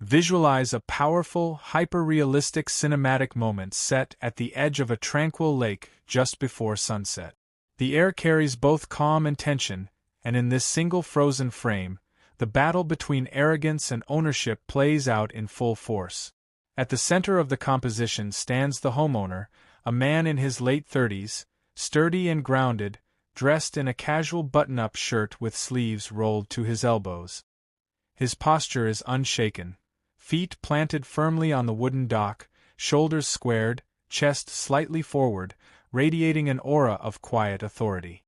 Visualize a powerful, hyper-realistic cinematic moment set at the edge of a tranquil lake just before sunset. The air carries both calm and tension, and in this single frozen frame, the battle between arrogance and ownership plays out in full force. At the center of the composition stands the homeowner, a man in his late 30s, sturdy and grounded, dressed in a casual button-up shirt with sleeves rolled to his elbows. His posture is unshaken, feet planted firmly on the wooden dock, shoulders squared, chest slightly forward, radiating an aura of quiet authority.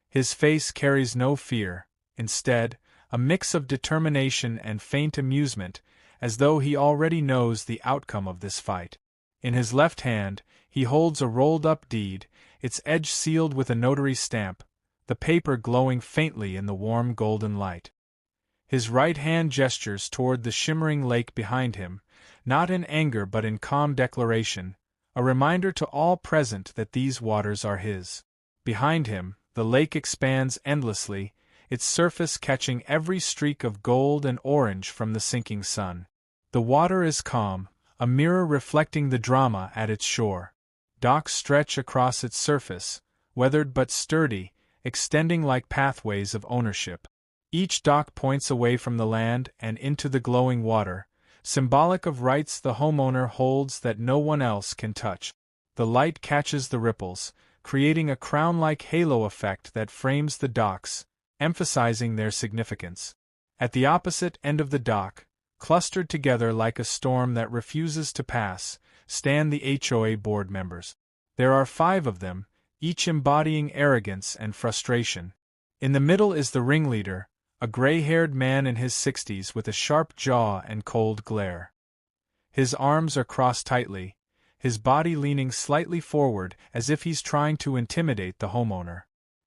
His face carries no fear, instead, a mix of determination and faint amusement, as though he already knows the outcome of this fight. In his left hand, he holds a rolled-up deed, its edge sealed with a notary stamp, the paper glowing faintly in the warm golden light. His right hand gestures toward the shimmering lake behind him, not in anger but in calm declaration, a reminder to all present that these waters are his. Behind him, the lake expands endlessly, its surface catching every streak of gold and orange from the sinking sun. The water is calm, a mirror reflecting the drama at its shore. Docks stretch across its surface, weathered but sturdy, extending like pathways of ownership. Each dock points away from the land and into the glowing water, symbolic of rights the homeowner holds that no one else can touch. The light catches the ripples, creating a crown-like halo effect that frames the docks, emphasizing their significance. At the opposite end of the dock, clustered together like a storm that refuses to pass, stand the HOA board members. There are 5 of them, each embodying arrogance and frustration. In the middle is the ringleader, a gray-haired man in his 60s with a sharp jaw and cold glare. His arms are crossed tightly, his body leaning slightly forward as if he's trying to intimidate the homeowner.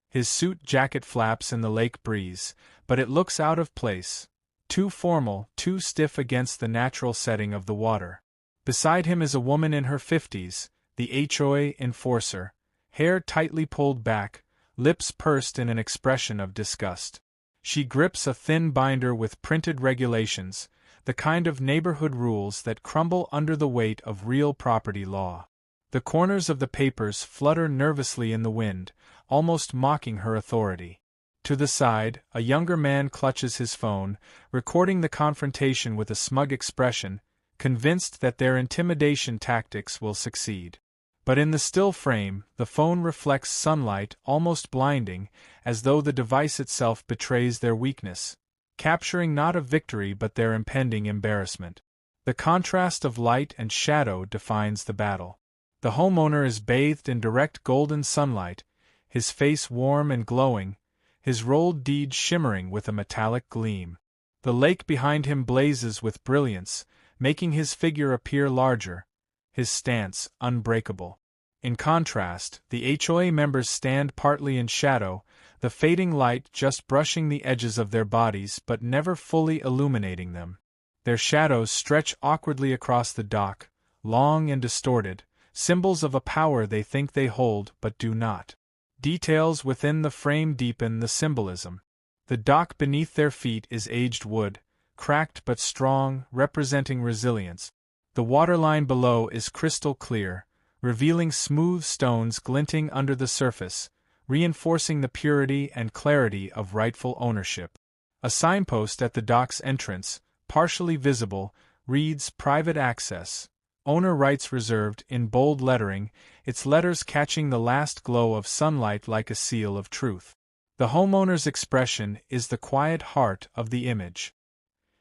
His suit jacket flaps in the lake breeze, but it looks out of place, too formal, too stiff against the natural setting of the water. Beside him is a woman in her 50s, the HOA enforcer, hair tightly pulled back, lips pursed in an expression of disgust. She grips a thin binder with printed regulations, the kind of neighborhood rules that crumble under the weight of real property law. The corners of the papers flutter nervously in the wind, almost mocking her authority. To the side, a younger man clutches his phone, recording the confrontation with a smug expression, convinced that their intimidation tactics will succeed. But in the still frame, the phone reflects sunlight almost blinding, as though the device itself betrays their weakness, capturing not a victory but their impending embarrassment. The contrast of light and shadow defines the battle. The homeowner is bathed in direct golden sunlight, his face warm and glowing, his rolled deed shimmering with a metallic gleam. The lake behind him blazes with brilliance, making his figure appear larger, his stance unbreakable. In contrast, the HOA members stand partly in shadow, the fading light just brushing the edges of their bodies but never fully illuminating them. Their shadows stretch awkwardly across the dock, long and distorted, symbols of a power they think they hold but do not. Details within the frame deepen the symbolism. The dock beneath their feet is aged wood, cracked but strong, representing resilience. The waterline below is crystal clear, revealing smooth stones glinting under the surface, reinforcing the purity and clarity of rightful ownership. A signpost at the dock's entrance, partially visible, reads "Private Access. Owner Rights Reserved" in bold lettering, its letters catching the last glow of sunlight like a seal of truth. The homeowner's expression is the quiet heart of the image.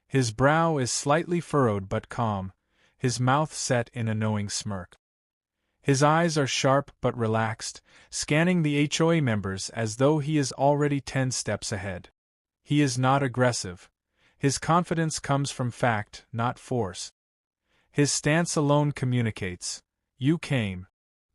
His brow is slightly furrowed but calm, his mouth set in a knowing smirk. His eyes are sharp but relaxed, scanning the HOA members as though he is already 10 steps ahead. He is not aggressive. His confidence comes from fact, not force. His stance alone communicates, "You came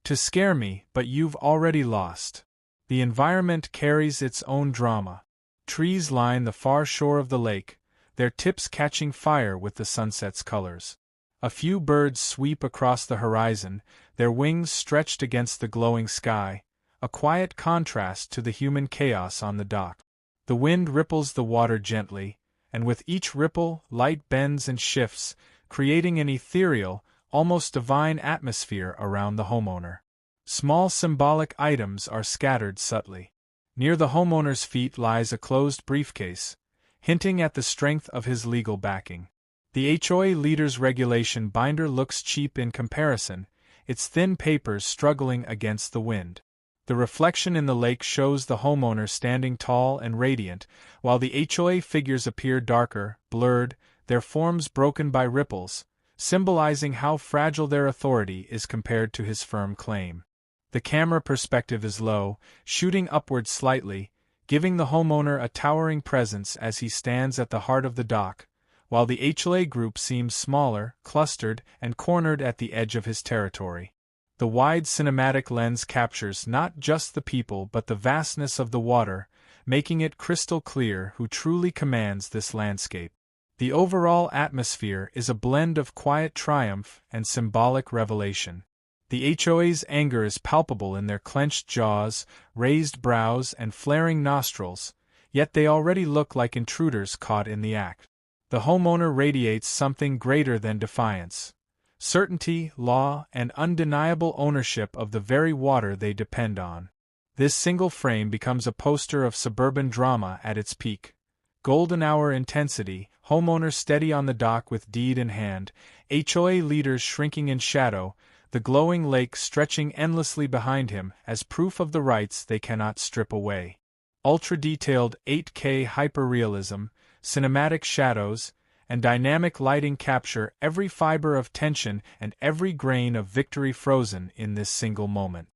to scare me, but you've already lost." The environment carries its own drama. Trees line the far shore of the lake, their tips catching fire with the sunset's colors. A few birds sweep across the horizon, their wings stretched against the glowing sky, a quiet contrast to the human chaos on the dock. The wind ripples the water gently, and with each ripple, light bends and shifts, creating an ethereal, almost divine atmosphere around the homeowner. Small symbolic items are scattered subtly. Near the homeowner's feet lies a closed briefcase, hinting at the strength of his legal backing. The HOA leader's regulation binder looks cheap in comparison, its thin papers struggling against the wind. The reflection in the lake shows the homeowner standing tall and radiant, while the HOA figures appear darker, blurred, their forms broken by ripples, symbolizing how fragile their authority is compared to his firm claim. The camera perspective is low, shooting upward slightly, giving the homeowner a towering presence as he stands at the heart of the dock, while the HOA group seems smaller, clustered, and cornered at the edge of his territory. The wide cinematic lens captures not just the people but the vastness of the water, making it crystal clear who truly commands this landscape. The overall atmosphere is a blend of quiet triumph and symbolic revelation. The HOA's anger is palpable in their clenched jaws, raised brows, and flaring nostrils, yet they already look like intruders caught in the act. The homeowner radiates something greater than defiance: certainty, law, and undeniable ownership of the very water they depend on. This single frame becomes a poster of suburban drama at its peak. Golden hour intensity, homeowner steady on the dock with deed in hand, HOA leaders shrinking in shadow, the glowing lake stretching endlessly behind him as proof of the rights they cannot strip away. Ultra-detailed 8K hyperrealism, cinematic shadows, and dynamic lighting capture every fiber of tension and every grain of victory frozen in this single moment.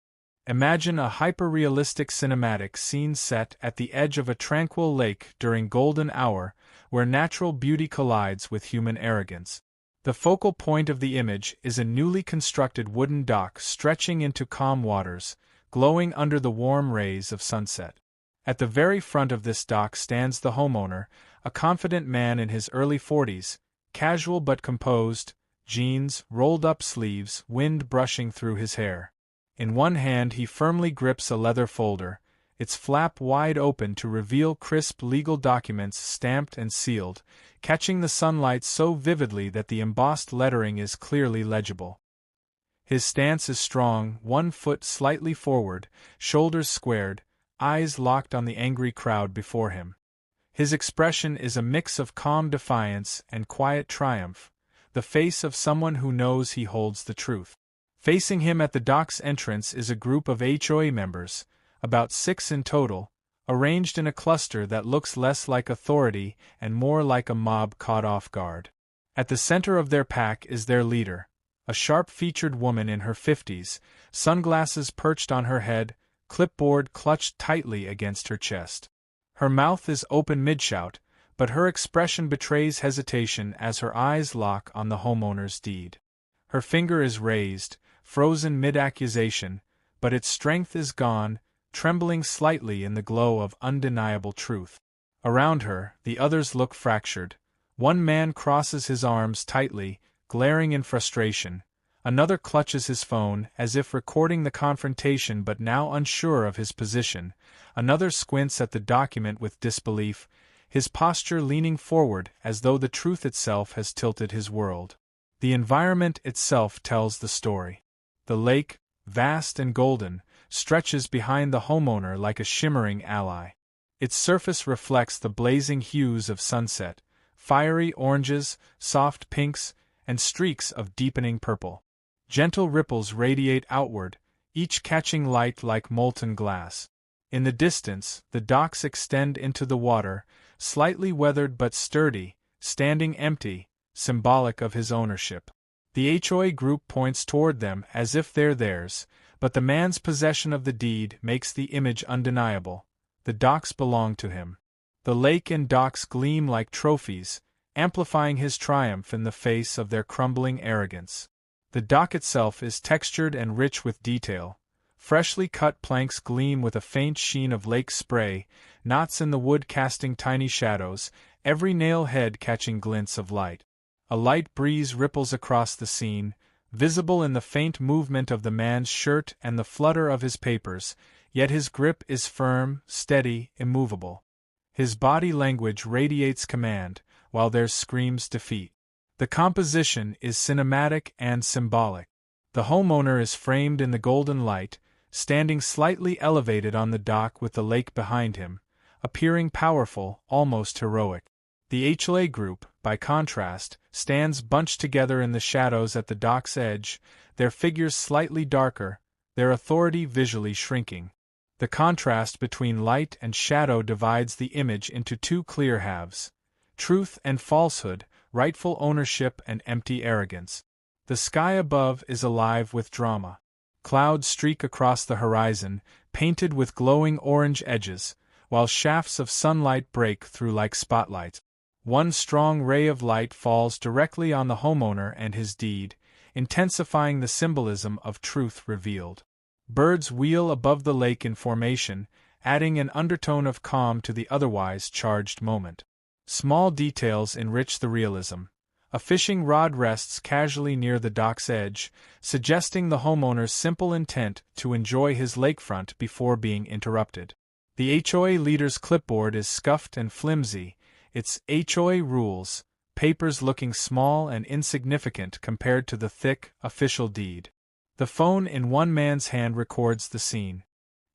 Imagine a hyper-realistic cinematic scene set at the edge of a tranquil lake during golden hour, where natural beauty collides with human arrogance. The focal point of the image is a newly constructed wooden dock stretching into calm waters, glowing under the warm rays of sunset. At the very front of this dock stands the homeowner, a confident man in his early 40s, casual but composed, jeans, rolled-up sleeves, wind brushing through his hair. In one hand he firmly grips a leather folder, its flap wide open to reveal crisp legal documents stamped and sealed, catching the sunlight so vividly that the embossed lettering is clearly legible. His stance is strong, one foot slightly forward, shoulders squared, eyes locked on the angry crowd before him. His expression is a mix of calm defiance and quiet triumph, the face of someone who knows he holds the truth. Facing him at the dock's entrance is a group of HOA members, about 6 in total, arranged in a cluster that looks less like authority and more like a mob caught off guard. At the center of their pack is their leader, a sharp-featured woman in her 50s, sunglasses perched on her head, clipboard clutched tightly against her chest. Her mouth is open mid-shout, but her expression betrays hesitation as her eyes lock on the homeowner's deed. Her finger is raised, frozen mid-accusation, but its strength is gone, trembling slightly in the glow of undeniable truth. Around her, the others look fractured. One man crosses his arms tightly, glaring in frustration. Another clutches his phone, as if recording the confrontation but now unsure of his position. Another squints at the document with disbelief, his posture leaning forward as though the truth itself has tilted his world. The environment itself tells the story. The lake, vast and golden, stretches behind the homeowner like a shimmering ally. Its surface reflects the blazing hues of sunset, fiery oranges, soft pinks, and streaks of deepening purple. Gentle ripples radiate outward, each catching light like molten glass. In the distance, the docks extend into the water, slightly weathered but sturdy, standing empty, symbolic of his ownership. The HOA group points toward them as if they're theirs, but the man's possession of the deed makes the image undeniable. The docks belong to him. The lake and docks gleam like trophies, amplifying his triumph in the face of their crumbling arrogance. The dock itself is textured and rich with detail. Freshly cut planks gleam with a faint sheen of lake spray, knots in the wood casting tiny shadows, every nail head catching glints of light. A light breeze ripples across the scene, visible in the faint movement of the man's shirt and the flutter of his papers, yet his grip is firm, steady, immovable. His body language radiates command, while theirs screams defeat. The composition is cinematic and symbolic. The homeowner is framed in the golden light, standing slightly elevated on the dock with the lake behind him, appearing powerful, almost heroic. The HOA group, by contrast, stands bunched together in the shadows at the dock's edge, their figures slightly darker, their authority visually shrinking. The contrast between light and shadow divides the image into two clear halves: truth and falsehood, rightful ownership and empty arrogance. The sky above is alive with drama. Clouds streak across the horizon, painted with glowing orange edges, while shafts of sunlight break through like spotlights. One strong ray of light falls directly on the homeowner and his deed, intensifying the symbolism of truth revealed. Birds wheel above the lake in formation, adding an undertone of calm to the otherwise charged moment. Small details enrich the realism. A fishing rod rests casually near the dock's edge, suggesting the homeowner's simple intent to enjoy his lakefront before being interrupted. The HOA leader's clipboard is scuffed and flimsy, its HOA rules, papers looking small and insignificant compared to the thick, official deed. The phone in one man's hand records the scene,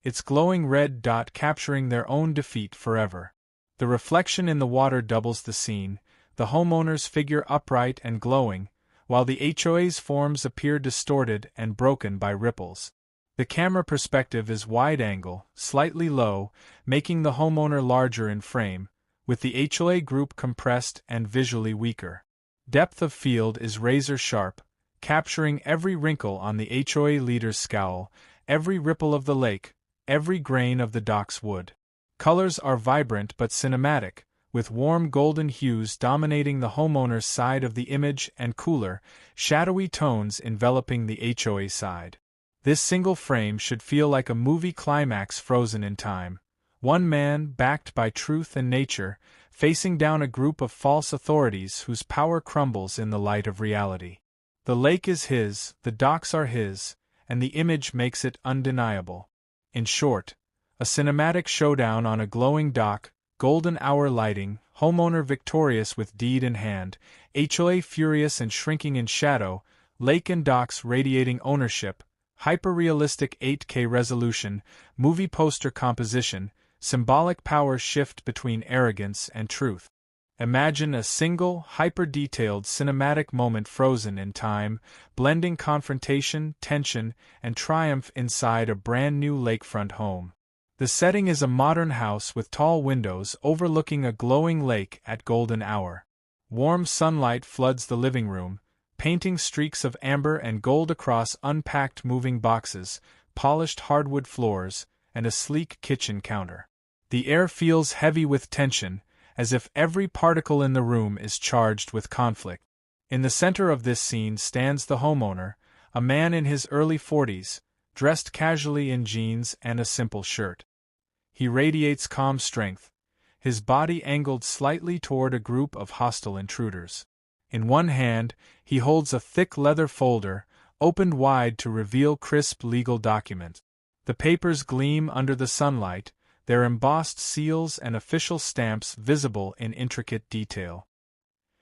its glowing red dot capturing their own defeat forever. The reflection in the water doubles the scene, the homeowner's figure upright and glowing, while the HOA's forms appear distorted and broken by ripples. The camera perspective is wide-angle, slightly low, making the homeowner larger in frame, with the HOA group compressed and visually weaker. Depth of field is razor-sharp, capturing every wrinkle on the HOA leader's scowl, every ripple of the lake, every grain of the dock's wood. Colors are vibrant but cinematic, with warm golden hues dominating the homeowner's side of the image and cooler, shadowy tones enveloping the HOA side. This single frame should feel like a movie climax frozen in time. One man, backed by truth and nature, facing down a group of false authorities whose power crumbles in the light of reality. The lake is his, the docks are his, and the image makes it undeniable. In short, a cinematic showdown on a glowing dock, golden hour lighting, homeowner victorious with deed in hand, HOA furious and shrinking in shadow, lake and docks radiating ownership, hyper-realistic 8K resolution, movie poster composition, symbolic power shift between arrogance and truth. Imagine a single, hyper-detailed cinematic moment frozen in time, blending confrontation, tension, and triumph inside a brand-new lakefront home. The setting is a modern house with tall windows overlooking a glowing lake at golden hour. Warm sunlight floods the living room, painting streaks of amber and gold across unpacked moving boxes, polished hardwood floors, and a sleek kitchen counter. The air feels heavy with tension, as if every particle in the room is charged with conflict. In the center of this scene stands the homeowner, a man in his early 40s, dressed casually in jeans and a simple shirt. He radiates calm strength, his body angled slightly toward a group of hostile intruders. In one hand, he holds a thick leather folder, opened wide to reveal crisp legal documents. The papers gleam under the sunlight, their embossed seals and official stamps visible in intricate detail.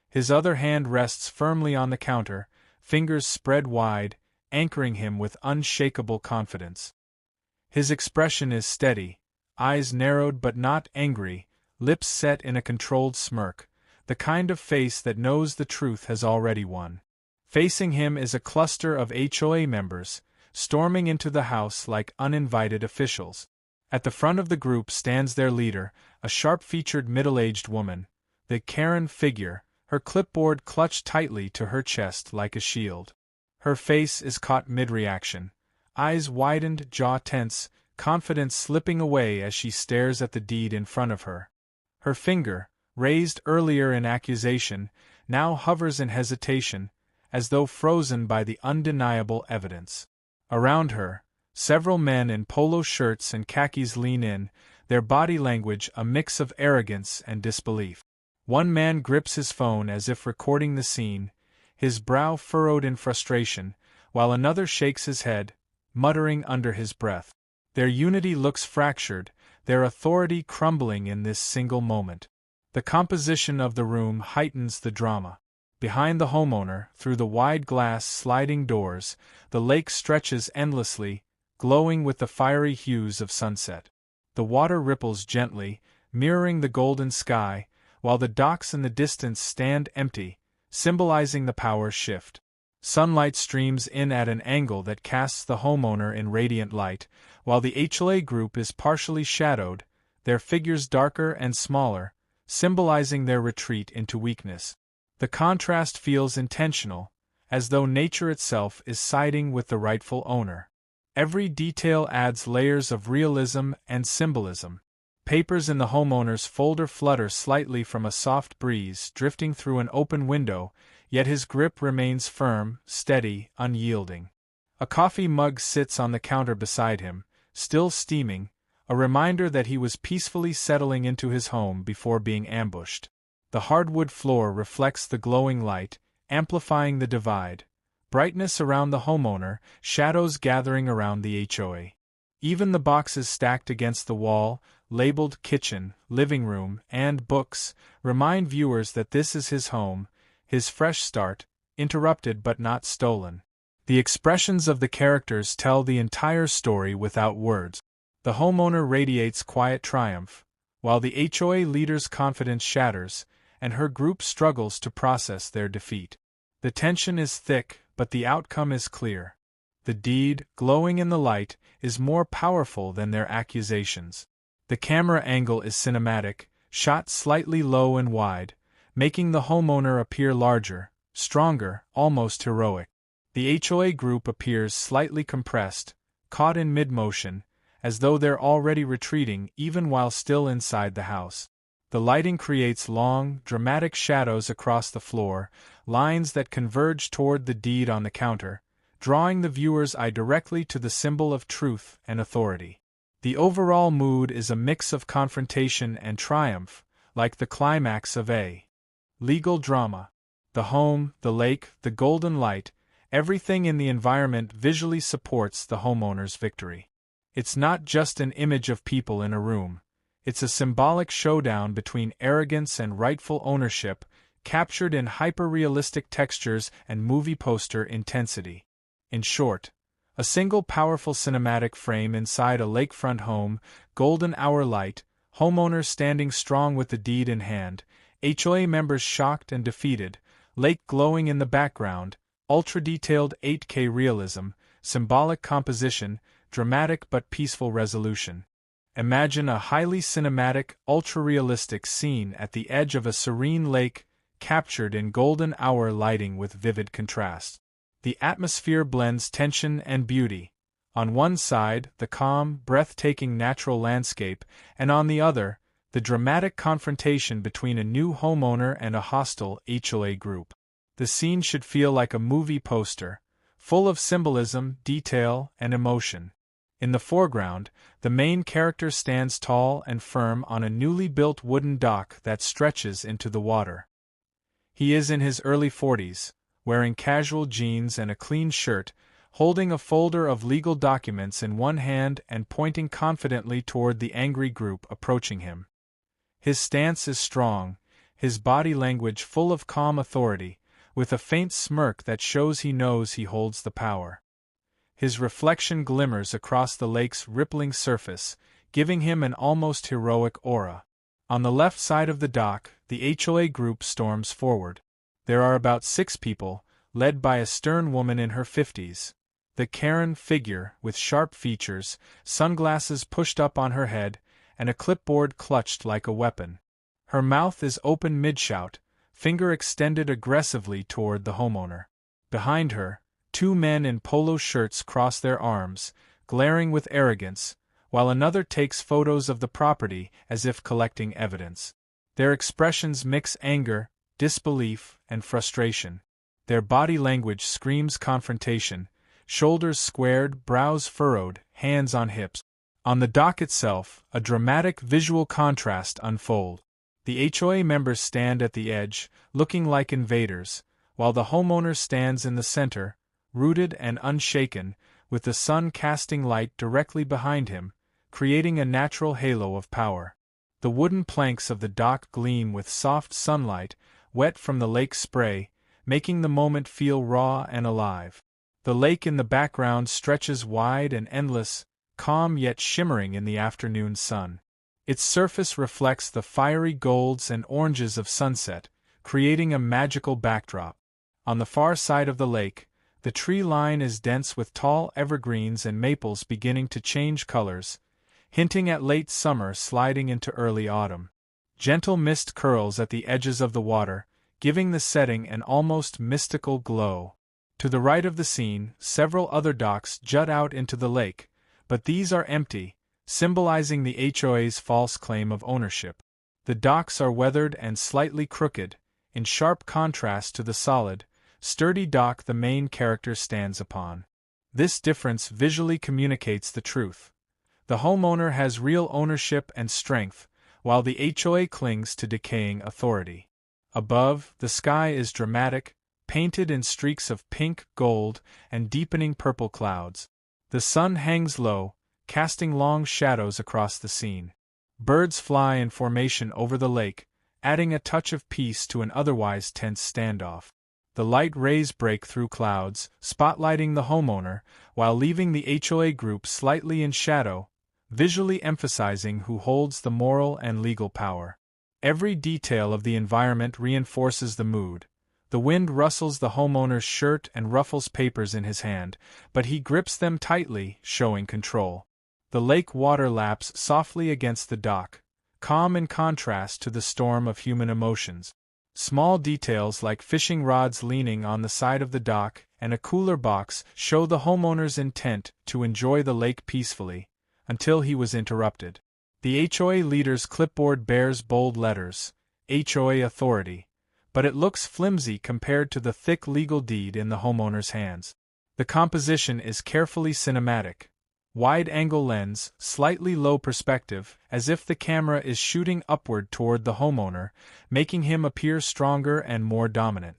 His other hand rests firmly on the counter, fingers spread wide, anchoring him with unshakable confidence. His expression is steady, eyes narrowed but not angry, lips set in a controlled smirk, the kind of face that knows the truth has already won. Facing him is a cluster of HOA members, storming into the house like uninvited officials. At the front of the group stands their leader, a sharp-featured middle-aged woman, the Karen figure, her clipboard clutched tightly to her chest like a shield. Her face is caught mid-reaction, eyes widened, jaw tense, confidence slipping away as she stares at the deed in front of her. Her finger, raised earlier in accusation, now hovers in hesitation, as though frozen by the undeniable evidence. Around her, several men in polo shirts and khakis lean in, their body language a mix of arrogance and disbelief. One man grips his phone as if recording the scene, his brow furrowed in frustration, while another shakes his head, muttering under his breath. Their unity looks fractured, their authority crumbling in this single moment. The composition of the room heightens the drama. Behind the homeowner, through the wide glass sliding doors, the lake stretches endlessly, glowing with the fiery hues of sunset. The water ripples gently, mirroring the golden sky, while the docks in the distance stand empty, symbolizing the power shift. Sunlight streams in at an angle that casts the homeowner in radiant light, while the HOA group is partially shadowed, their figures darker and smaller, symbolizing their retreat into weakness. The contrast feels intentional, as though nature itself is siding with the rightful owner. Every detail adds layers of realism and symbolism. Papers in the homeowner's folder flutter slightly from a soft breeze drifting through an open window, yet his grip remains firm, steady, unyielding. A coffee mug sits on the counter beside him, still steaming, a reminder that he was peacefully settling into his home before being ambushed. The hardwood floor reflects the glowing light, amplifying the divide. Brightness around the homeowner, shadows gathering around the HOA. Even the boxes stacked against the wall, labeled kitchen, living room, and books, remind viewers that this is his home, his fresh start, interrupted but not stolen. The expressions of the characters tell the entire story without words. The homeowner radiates quiet triumph, while the HOA leader's confidence shatters, and her group struggles to process their defeat. The tension is thick, but the outcome is clear. The deed, glowing in the light, is more powerful than their accusations. The camera angle is cinematic, shot slightly low and wide, making the homeowner appear larger, stronger, almost heroic. The HOA group appears slightly compressed, caught in mid-motion, as though they're already retreating even while still inside the house. The lighting creates long, dramatic shadows across the floor, lines that converge toward the deed on the counter, drawing the viewer's eye directly to the symbol of truth and authority. The overall mood is a mix of confrontation and triumph, like the climax of a legal drama. The home, the lake, the golden light, everything in the environment visually supports the homeowner's victory. It's not just an image of people in a room. It's a symbolic showdown between arrogance and rightful ownership, captured in hyper-realistic textures and movie poster intensity. In short, a single powerful cinematic frame inside a lakefront home, golden hour light, homeowners standing strong with the deed in hand, HOA members shocked and defeated, lake glowing in the background, ultra-detailed 8K realism, symbolic composition, dramatic but peaceful resolution. Imagine a highly cinematic, ultra-realistic scene at the edge of a serene lake, captured in golden hour lighting with vivid contrast. The atmosphere blends tension and beauty. On one side, the calm, breathtaking natural landscape, and on the other, the dramatic confrontation between a new homeowner and a hostile HOA group. The scene should feel like a movie poster, full of symbolism, detail, and emotion. In the foreground, the main character stands tall and firm on a newly built wooden dock that stretches into the water. He is in his early 40s, wearing casual jeans and a clean shirt, holding a folder of legal documents in one hand and pointing confidently toward the angry group approaching him. His stance is strong, his body language full of calm authority, with a faint smirk that shows he knows he holds the power. His reflection glimmers across the lake's rippling surface, giving him an almost heroic aura. On the left side of the dock, the HOA group storms forward. There are about 6 people, led by a stern woman in her 50s. The Karen figure, with sharp features, sunglasses pushed up on her head, and a clipboard clutched like a weapon. Her mouth is open mid-shout, finger extended aggressively toward the homeowner. Behind her, 2 men in polo shirts cross their arms, glaring with arrogance, while another takes photos of the property as if collecting evidence. Their expressions mix anger, disbelief, and frustration. Their body language screams confrontation, shoulders squared, brows furrowed, hands on hips. On the dock itself, a dramatic visual contrast unfolds. The HOA members stand at the edge, looking like invaders, while the homeowner stands in the center, rooted and unshaken, with the sun casting light directly behind him, creating a natural halo of power. The wooden planks of the dock gleam with soft sunlight, wet from the lake's spray, making the moment feel raw and alive. The lake in the background stretches wide and endless, calm yet shimmering in the afternoon sun. Its surface reflects the fiery golds and oranges of sunset, creating a magical backdrop. On the far side of the lake, the tree line is dense with tall evergreens and maples beginning to change colors, hinting at late summer sliding into early autumn. Gentle mist curls at the edges of the water, giving the setting an almost mystical glow. To the right of the scene, several other docks jut out into the lake, but these are empty, symbolizing the HOA's false claim of ownership. The docks are weathered and slightly crooked, in sharp contrast to the solid, sturdy dock the main character stands upon. This difference visually communicates the truth. The homeowner has real ownership and strength, while the HOA clings to decaying authority. Above, the sky is dramatic, painted in streaks of pink, gold, and deepening purple clouds. The sun hangs low, casting long shadows across the scene. Birds fly in formation over the lake, adding a touch of peace to an otherwise tense standoff. The light rays break through clouds, spotlighting the homeowner, while leaving the HOA group slightly in shadow, visually emphasizing who holds the moral and legal power. Every detail of the environment reinforces the mood. The wind rustles the homeowner's shirt and ruffles papers in his hand, but he grips them tightly, showing control. The lake water laps softly against the dock, calm in contrast to the storm of human emotions. Small details like fishing rods leaning on the side of the dock and a cooler box show the homeowner's intent to enjoy the lake peacefully, until he was interrupted. The HOA leader's clipboard bears bold letters, HOA Authority, but it looks flimsy compared to the thick legal deed in the homeowner's hands. The composition is carefully cinematic. Wide-angle lens, slightly low perspective, as if the camera is shooting upward toward the homeowner, making him appear stronger and more dominant.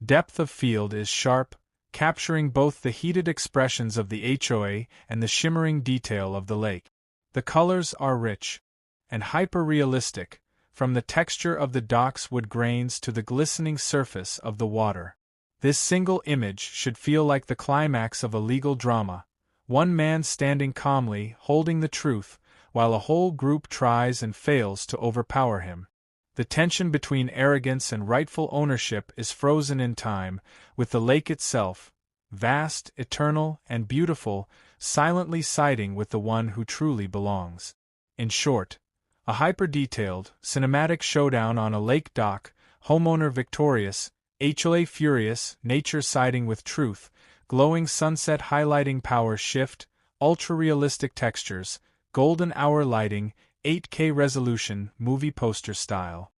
Depth of field is sharp, capturing both the heated expressions of the HOA and the shimmering detail of the lake. The colors are rich and hyper-realistic, from the texture of the dock's wood grains to the glistening surface of the water. This single image should feel like the climax of a legal drama, one man standing calmly, holding the truth, while a whole group tries and fails to overpower him. The tension between arrogance and rightful ownership is frozen in time, with the lake itself, vast, eternal, and beautiful, silently siding with the one who truly belongs. In short, a hyper-detailed, cinematic showdown on a lake dock, homeowner victorious, HOA furious, nature siding with truth, glowing sunset highlighting power shift, ultra-realistic textures, golden hour lighting, 8K resolution, movie poster style.